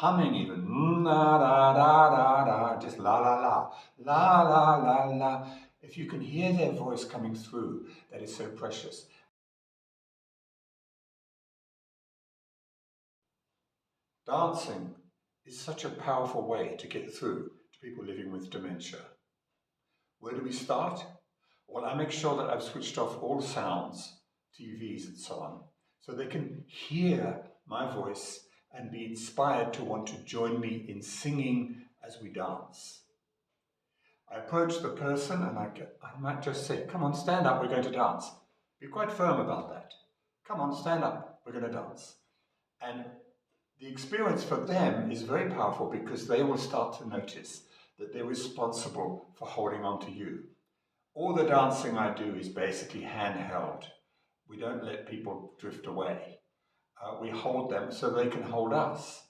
humming even, la da da da da, just la la la, la la la la. If you can hear their voice coming through, that is so precious. Dancing is such a powerful way to get through to people living with dementia. Where do we start? Well, I make sure that I've switched off all sounds, TVs and so on, so they can hear my voice and be inspired to want to join me in singing as we dance. I approach the person and I might just say, come on, stand up, we're going to dance. Be quite firm about that. Come on, stand up, we're going to dance. And the experience for them is very powerful because they will start to notice that they're responsible for holding on to you. All the dancing I do is basically handheld. We don't let people drift away. We hold them so they can hold us.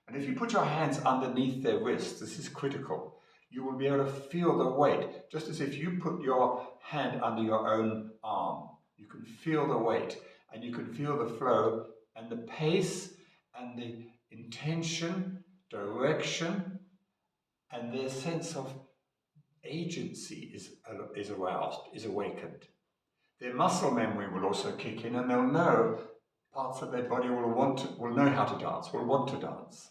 And if you put your hands underneath their wrists, this is critical, you will be able to feel the weight, just as if you put your hand under your own arm. You can feel the weight and you can feel the flow and the pace and the intention, direction, and their sense of agency is aroused, is awakened. Their muscle memory will also kick in and they'll know parts of their body will know how to dance, will want to dance.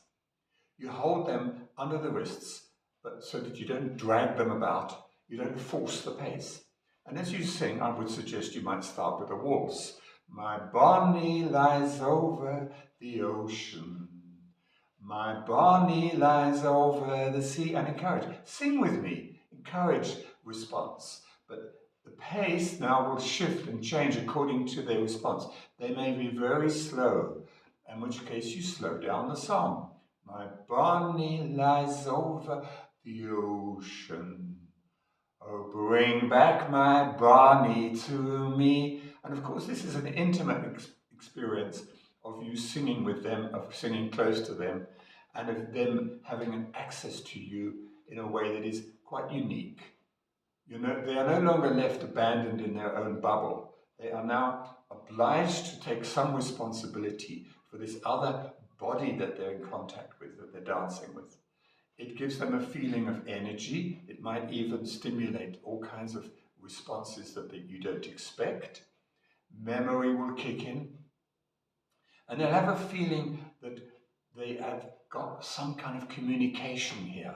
You hold them under the wrists, but so that you don't drag them about, you don't force the pace. And as you sing, I would suggest you might start with a waltz. My bonnie lies over the ocean. My bonnie lies over the sea. And encourage. Sing with me. Encourage response. But the pace now will shift and change according to their response. They may be very slow, in which case you slow down the song. My bonnie lies over the ocean. Oh, bring back my bonnie to me. And of course, this is an intimate experience of you singing with them, of singing close to them, and of them having an access to you in a way that is quite unique. You know, they are no longer left abandoned in their own bubble. They are now obliged to take some responsibility for this other body that they're in contact with, that they're dancing with. It gives them a feeling of energy. It might even stimulate all kinds of responses that you don't expect. Memory will kick in. And they'll have a feeling that they have got some kind of communication here.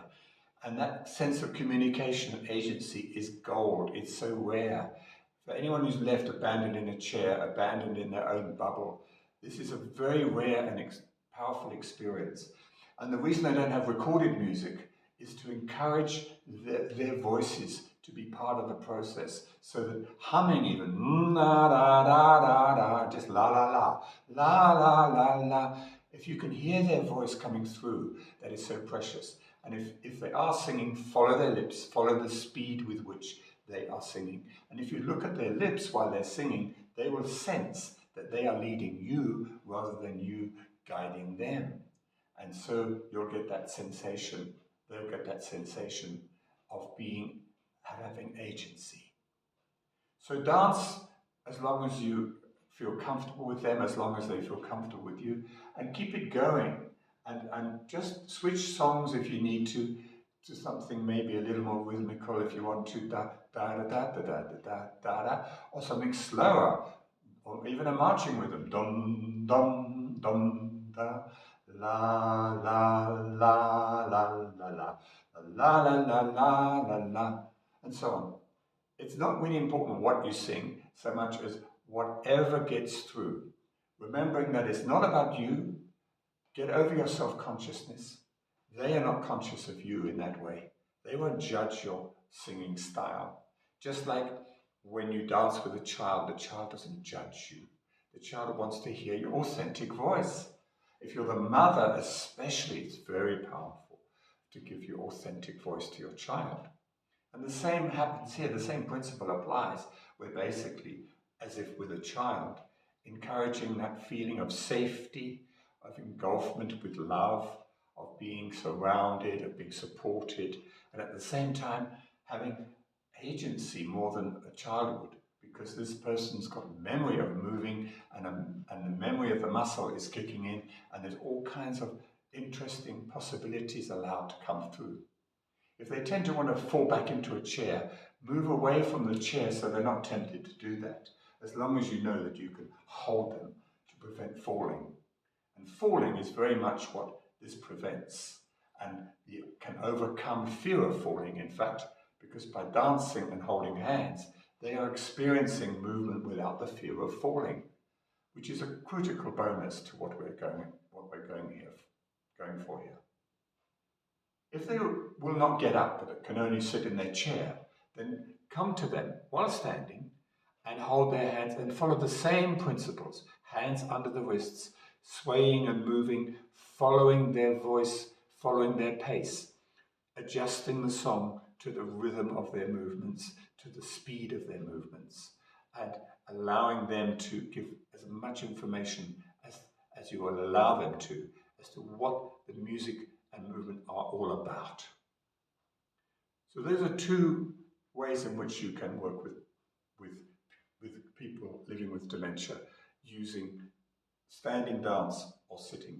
And that sense of communication and agency is gold. It's so rare. For anyone who's left abandoned in a chair, abandoned in their own bubble, this is a very rare and powerful experience. And the reason I don't have recorded music is to encourage their voices to be part of the process. So that humming even, la da da da da, just la la la, la la la la. If you can hear their voice coming through, that is so precious. And if they are singing, follow their lips, follow the speed with which they are singing. And if you look at their lips while they're singing, they will sense that they are leading you rather than you guiding them. And so you'll get that sensation, they'll get that sensation of having agency. So dance as long as you feel comfortable with them, as long as they feel comfortable with you, and keep it going. And just switch songs if you need to something maybe a little more rhythmical if you want to, da da da da da da da da da, or something slower, or even a marching rhythm, dum dum dum da, la la la la la la la la la la la la, and so on. It's not really important what you sing so much as whatever gets through. Remembering that it's not about you. Get over your self-consciousness. They are not conscious of you in that way. They won't judge your singing style. Just like when you dance with a child, the child doesn't judge you. The child wants to hear your authentic voice. If you're the mother especially, it's very powerful to give your authentic voice to your child. And the same happens here, the same principle applies. We're basically, as if with a child, encouraging that feeling of safety, of engulfment with love, of being surrounded, of being supported, and at the same time having agency more than a child would, because this person's got memory of moving and the memory of the muscle is kicking in, and there's all kinds of interesting possibilities allowed to come through. If they tend to want to fall back into a chair, move away from the chair so they're not tempted to do that, as long as you know that you can hold them to prevent falling. And falling is very much what this prevents. And you can overcome fear of falling, in fact, because by dancing and holding hands, they are experiencing movement without the fear of falling, which is a critical bonus to what we're going for here. If they will not get up but can only sit in their chair, then come to them while standing and hold their hands and follow the same principles. Hands under the wrists, swaying and moving, following their voice, following their pace, adjusting the song to the rhythm of their movements, to the speed of their movements, and allowing them to give as much information as you will allow them to as to what the music and movement are all about. So those are two ways in which you can work with people living with dementia, using standing dance or sitting